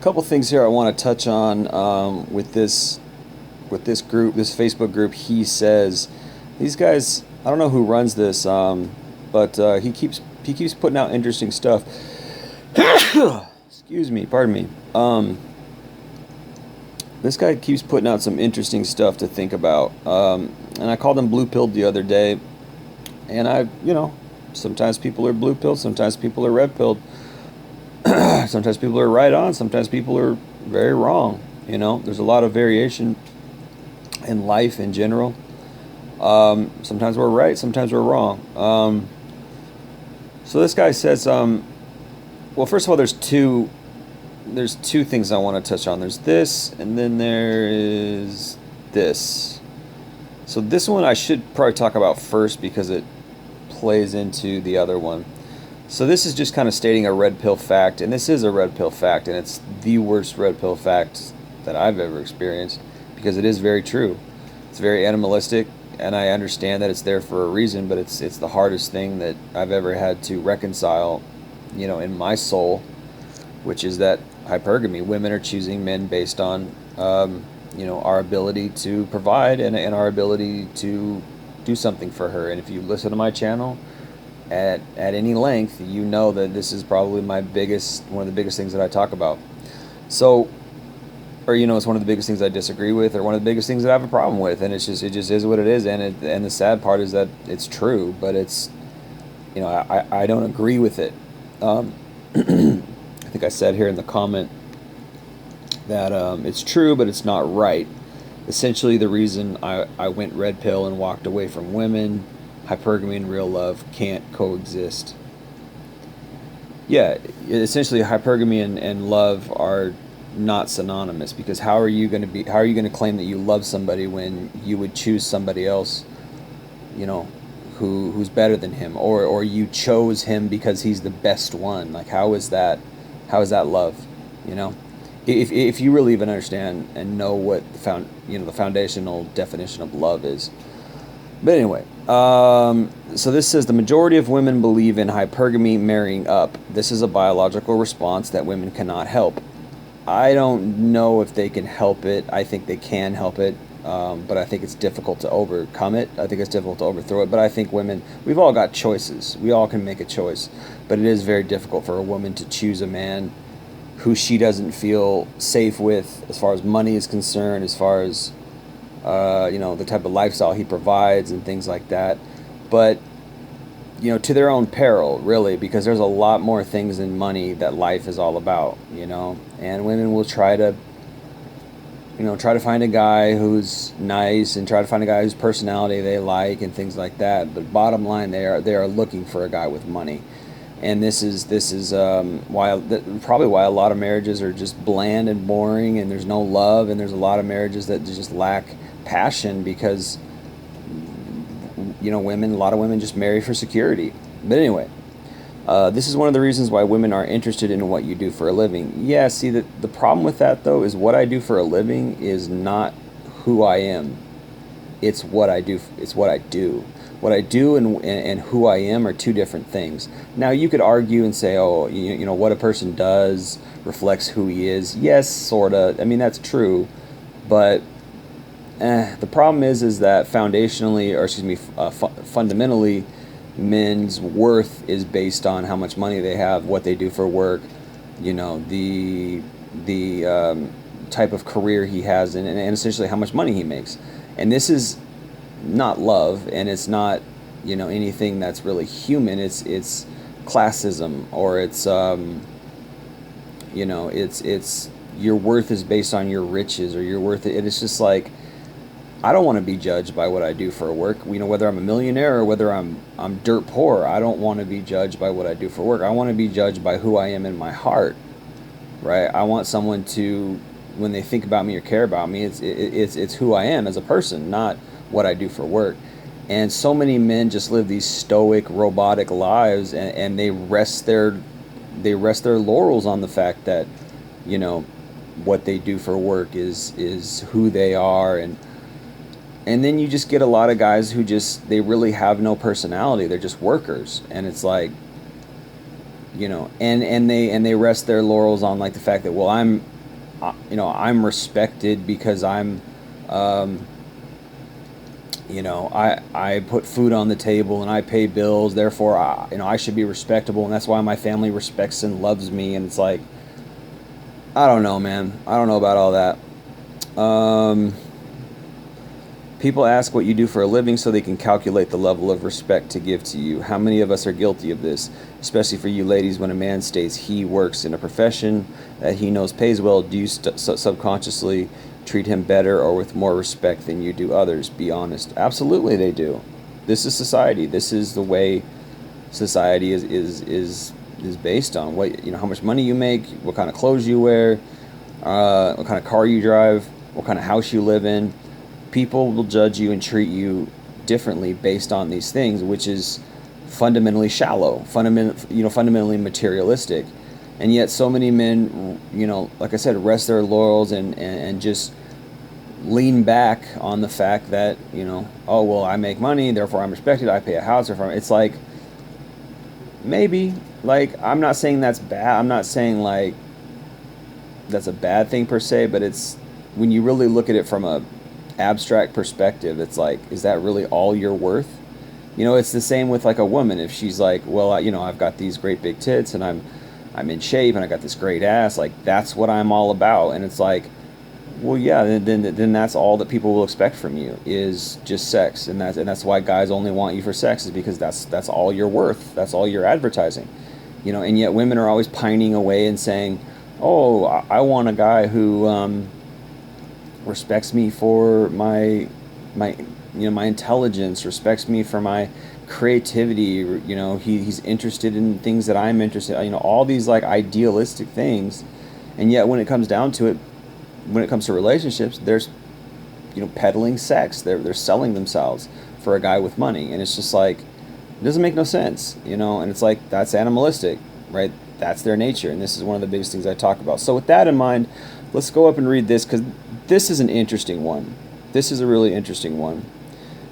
Couple things here I want to touch on with this group, this Facebook group. He says these guys. I don't know who runs this, but he keeps putting out interesting stuff. Excuse me, pardon me. This guy keeps putting out some interesting stuff to think about. And I called him blue pilled the other day, and sometimes people are blue pilled, sometimes people are red pilled. Sometimes people are right on, sometimes people are very wrong. There's a lot of variation in life in general. Sometimes we're right, sometimes we're wrong. So this guy says, well, first of all, there's two things I want to touch on. There's this, and then there is this. So this one I should probably talk about first because it plays into the other one. So this is just kind of stating a red pill fact, and this is a red pill fact, and it's the worst red pill fact that I've ever experienced because it is very true. It's very animalistic, and I understand that it's there for a reason, but it's the hardest thing that I've ever had to reconcile, in my soul, which is that hypergamy. Women are choosing men based on, our ability to provide and our ability to do something for her. And if you listen to my channel at any length, you know that this is probably one of the biggest things that I talk about. So, or it's one of the biggest things I disagree with, or one of the biggest things that I have a problem with, and it just is what it is. And the sad part is that it's true, but it's, I don't agree with it. I think I said here in the comment that it's true, but it's not right. Essentially, the reason I went red pill and walked away from women, hypergamy and real love can't coexist. Yeah, essentially, hypergamy and love are not synonymous, because how are you going to claim that you love somebody when you would choose somebody else, who's better than him, or you chose him because he's the best one? Like, how is that love? If you really even understand and know what the foundational definition of love is. But anyway, so this says the majority of women believe in hypergamy marrying up. This is a biological response that women cannot help. I don't know if they can help it. I think they can help it, but I think it's difficult to overcome it. I think it's difficult to overthrow it. But I think women, we've all got choices. We all can make a choice. But it is very difficult for a woman to choose a man who she doesn't feel safe with as far as money is concerned, as far as the type of lifestyle he provides and things like that. But to their own peril, really, because there's a lot more things than money that life is all about, and women will try to find a guy who's nice and try to find a guy whose personality they like and things like that. But bottom line, they are looking for a guy with money. And this is probably why a lot of marriages are just bland and boring, and there's no love, and there's a lot of marriages that just lack passion because a lot of women just marry for security. But anyway, this is one of the reasons why women are interested in what you do for a living. Yeah, see, the problem with that, though, is what I do for a living is not who I am. It's what I do. It's what I do. What I do and who I am are two different things. Now, you could argue and say, oh, what a person does reflects who he is. Yes, sort of. I mean, that's true. But the problem is that fundamentally, men's worth is based on how much money they have, what they do for work, the type of career he has, and essentially how much money he makes. And this is not love, and it's not anything that's really human. It's classism, or it's it's your worth is based on your riches, or your worth. It's just like, I don't want to be judged by what I do for work. Whether I'm a millionaire or whether I'm dirt poor, I don't want to be judged by what I do for work. I want to be judged by who I am in my heart, right? I want someone to, when they think about me or care about me, it's who I am as a person, not what I do for work. And so many men just live these stoic, robotic lives, and they rest their laurels on the fact that what they do for work is who they are. And then you just get a lot of guys who they really have no personality. They're just workers. And it's like, and they rest their laurels on like the fact that, well, I'm respected because um, I put food on the table and I pay bills, therefore I should be respectable, and that's why my family respects and loves me. And it's like, I don't know, man. I don't know about all that. Um, People ask what you do for a living so they can calculate the level of respect to give to you. How many of us are guilty of this? Especially for you ladies, when a man states he works in a profession that he knows pays well, do you subconsciously treat him better or with more respect than you do others? Be honest. Absolutely they do. This is society. This is the way society is based on how much money you make, what kind of clothes you wear, what kind of car you drive, what kind of house you live in. People will judge you and treat you differently based on these things, which is fundamentally shallow, fundamentally materialistic. And yet so many men, like I said, rest their laurels and just lean back on the fact that, oh, well, I make money, therefore I'm respected, I pay a house, therefore it's like, maybe, like, I'm not saying that's bad, I'm not saying like that's a bad thing per se, but it's, when you really look at it from a abstract perspective, it's like, is that really all you're worth? It's the same with like a woman. If she's like, well, I've got these great big tits and I'm in shape and I got this great ass, like that's what I'm all about. And it's like, well, yeah, then that's all that people will expect from you is just sex, and that's why guys only want you for sex, is because that's all you're worth. That's all you're advertising. And yet women are always pining away and saying, oh, I want a guy who respects me for my intelligence, respects me for my creativity, he's interested in things that I'm interested in, all these like idealistic things. And yet when it comes down to it, when it comes to relationships, there's peddling sex, they're selling themselves for a guy with money, and it's just like, it doesn't make no sense, and it's like, that's animalistic, right? That's their nature, and this is one of the biggest things I talk about. So with that in mind, let's go up and read this, because this is an interesting one. This is a really interesting one.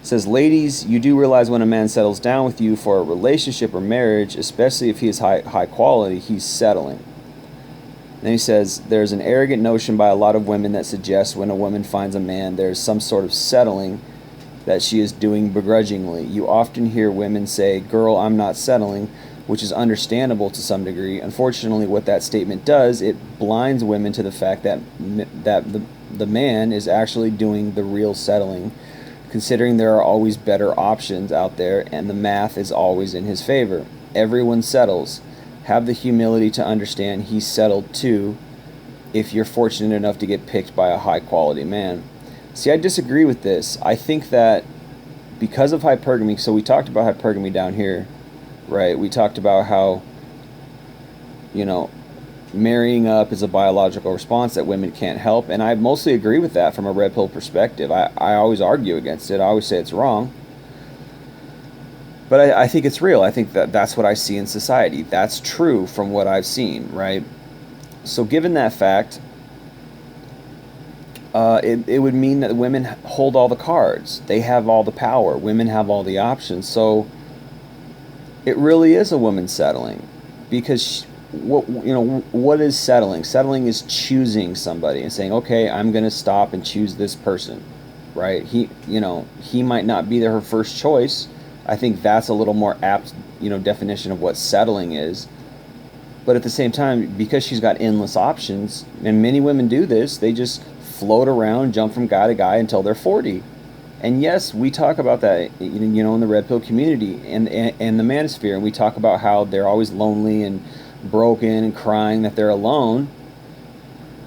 It says, ladies, you do realize when a man settles down with you for a relationship or marriage, especially if he is high quality, he's settling. Then he says, there's an arrogant notion by a lot of women that suggests when a woman finds a man, there's some sort of settling that she is doing begrudgingly. You often hear women say, girl, I'm not settling, which is understandable to some degree. Unfortunately, what that statement does, it blinds women to the fact that the man is actually doing the real settling, considering there are always better options out there and the math is always in his favor. Everyone settles. Have the humility to understand he's settled too if you're fortunate enough to get picked by a high quality man. See, I disagree with this. I think that because of hypergamy, so we talked about hypergamy down here, right? We talked about how, marrying up is a biological response that women can't help, and I mostly agree with that from a red pill perspective. I always argue against it. I always say it's wrong. But I think it's real. I think that's what I see in society. That's true from what I've seen, right? So given that fact, it would mean that women hold all the cards. They have all the power. Women have all the options. So it really is a woman settling, because what is settling? Settling is choosing somebody and saying, okay, I'm going to stop and choose this person, right? He might not be her first choice. I think that's a little more apt, definition of what settling is. But at the same time, because she's got endless options, and many women do this, they just float around, jump from guy to guy until they're 40. And yes, we talk about that, in the red pill community and the manosphere, and we talk about how they're always lonely and broken and crying that they're alone.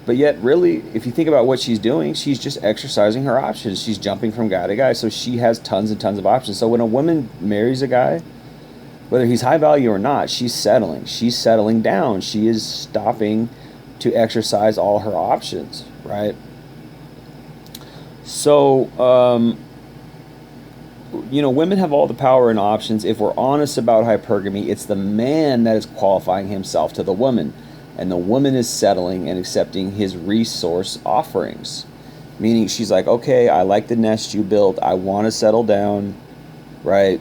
But yet, really, if you think about what she's doing, she's just exercising her options. She's jumping from guy to guy, so she has tons and tons of options. So when a woman marries a guy, whether he's high value or not, she's settling. She's settling down. She is stopping to exercise all her options, right? So, women have all the power and options. If we're honest about hypergamy, it's the man that is qualifying himself to the woman, and the woman is settling and accepting his resource offerings. Meaning she's like, okay, I like the nest you built, I want to settle down, right?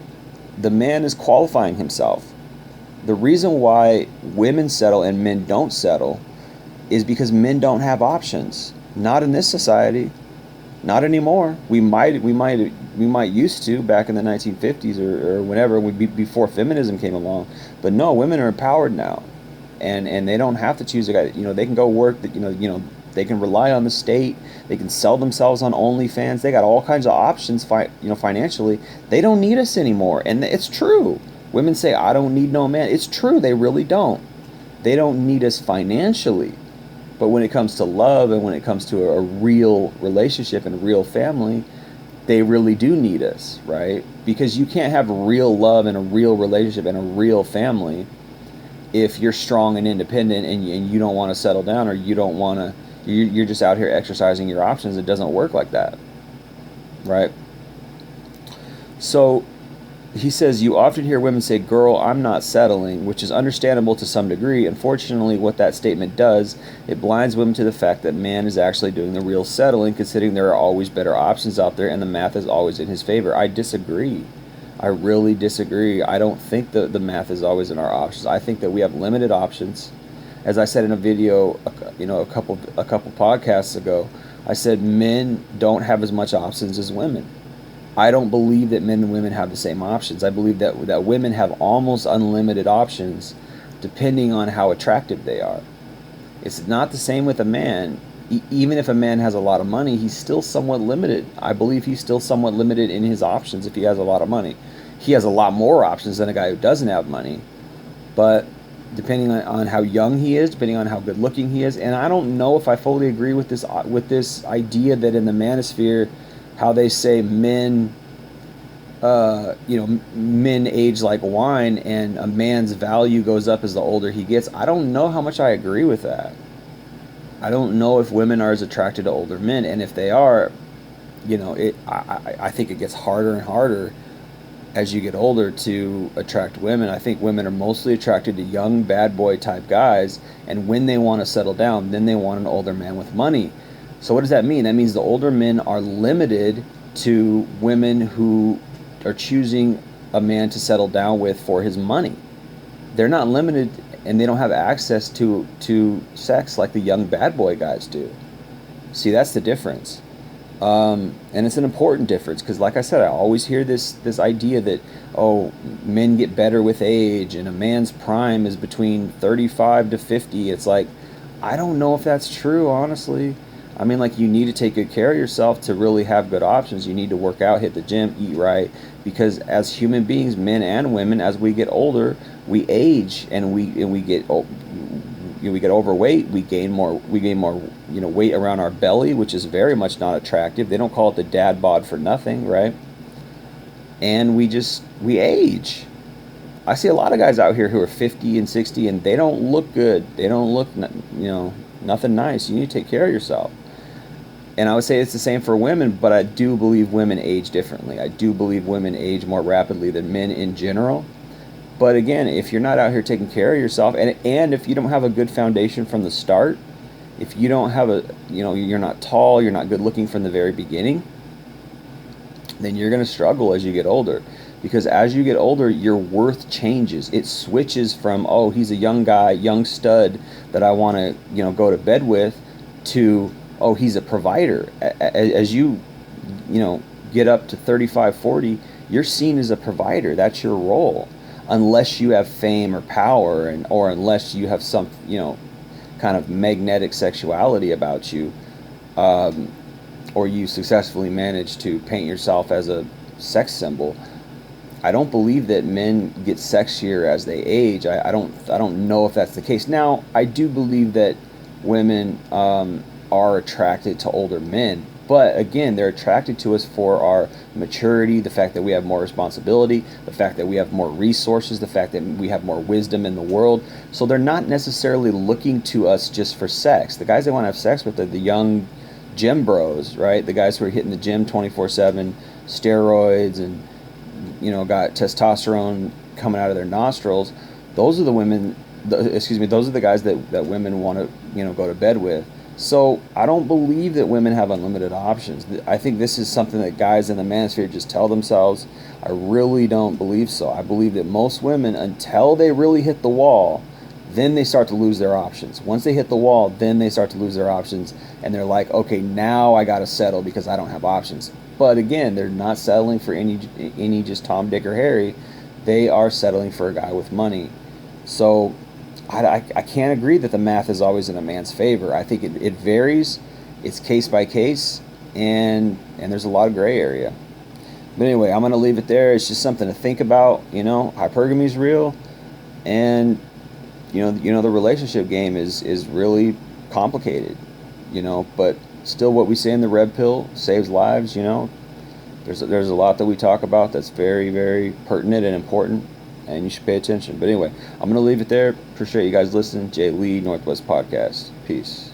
The man is qualifying himself. The reason why women settle and men don't settle is because men don't have options. Not in this society. Not anymore. We might used to back in the 1950s or whenever before feminism came along. But no, women are empowered now, and they don't have to choose a guy. They can go work. That they can rely on the state. They can sell themselves on OnlyFans. They got all kinds of options. Financially, they don't need us anymore, and it's true. Women say, "I don't need no man." It's true. They really don't. They don't need us financially. But when it comes to love and when it comes to a real relationship and a real family, they really do need us, right? Because you can't have real love and a real relationship and a real family if you're strong and independent and you don't want to settle down, or you don't want to, you're just out here exercising your options. It doesn't work like that, right? So he says, you often hear women say, "Girl, I'm not settling," which is understandable to some degree. Unfortunately, what that statement does, it blinds women to the fact that man is actually doing the real settling, considering there are always better options out there and the math is always in his favor. I disagree. I really disagree. I don't think the math is always in our options. I think that we have limited options. As I said in a video, a couple podcasts ago, I said men don't have as much options as women. I don't believe that men and women have the same options. I believe that women have almost unlimited options depending on how attractive they are. It's not the same with a man. Even if a man has a lot of money, he's still somewhat limited. I believe he's still somewhat limited in his options if he has a lot of money. He has a lot more options than a guy who doesn't have money. But depending on how young he is, depending on how good looking he is, and I don't know if I fully agree with this idea that in the manosphere, how they say men, men age like wine, and a man's value goes up as the older he gets. I don't know how much I agree with that. I don't know if women are as attracted to older men, and if they are, I think it gets harder and harder as you get older to attract women. I think women are mostly attracted to young bad boy type guys, and when they want to settle down, then they want an older man with money. So what does that mean? That means the older men are limited to women who are choosing a man to settle down with for his money. They're not limited, and they don't have access to sex like the young bad boy guys do. See, that's the difference. And it's an important difference because, like I said, I always hear this idea that, oh, men get better with age and a man's prime is between 35 to 50. It's like, I don't know if that's true, honestly. I mean, like, you need to take good care of yourself to really have good options. You need to work out, hit the gym, eat right, because as human beings, men and women, as we get older, we age and we get overweight. We gain more weight around our belly, which is very much not attractive. They don't call it the dad bod for nothing, right? And we age. I see a lot of guys out here who are 50 and 60 and they don't look good. They don't look, nothing nice. You need to take care of yourself. And I would say it's the same for women, but I do believe women age differently. I do believe women age more rapidly than men in general. But again, if you're not out here taking care of yourself, and if you don't have a good foundation from the start, if you don't have you're not tall, you're not good looking from the very beginning, then you're going to struggle as you get older. Because as you get older, your worth changes. It switches from, oh, he's a young guy, young stud that I want to, go to bed with, to, oh, he's a provider. As you get up to 35, 40, you're seen as a provider. That's your role. Unless you have fame or power, or unless you have some, kind of magnetic sexuality about you, or you successfully manage to paint yourself as a sex symbol. I don't believe that men get sexier as they age. I don't know if that's the case. Now, I do believe that women are attracted to older men. But again, they're attracted to us for our maturity, the fact that we have more responsibility, the fact that we have more resources, the fact that we have more wisdom in the world. So they're not necessarily looking to us just for sex. The guys they want to have sex with are the young gym bros, right? The guys who are hitting the gym 24/7, steroids, and got testosterone coming out of their nostrils. Those are the women. Those are the guys that women want to go to bed with. So I don't believe that women have unlimited options. I think this is something that guys in the manosphere just tell themselves. I really don't believe so. I believe that most women, until they really hit the wall, then they start to lose their options. Once they hit the wall, then they start to lose their options, and they're like, okay, now I got to settle because I don't have options. But again, they're not settling for any just Tom, Dick, or Harry. They are settling for a guy with money. So I can't agree that the math is always in a man's favor. I think it varies. It's case by case, and there's a lot of gray area. But anyway, I'm going to leave it there. It's just something to think about. Hypergamy is real, and the relationship game is really complicated. But still, what we say in the red pill saves lives. There's a lot that we talk about that's very, very pertinent and important, and you should pay attention. But anyway, I'm going to leave it there. Appreciate you guys listening. Jay Lee, Northwest Podcast. Peace.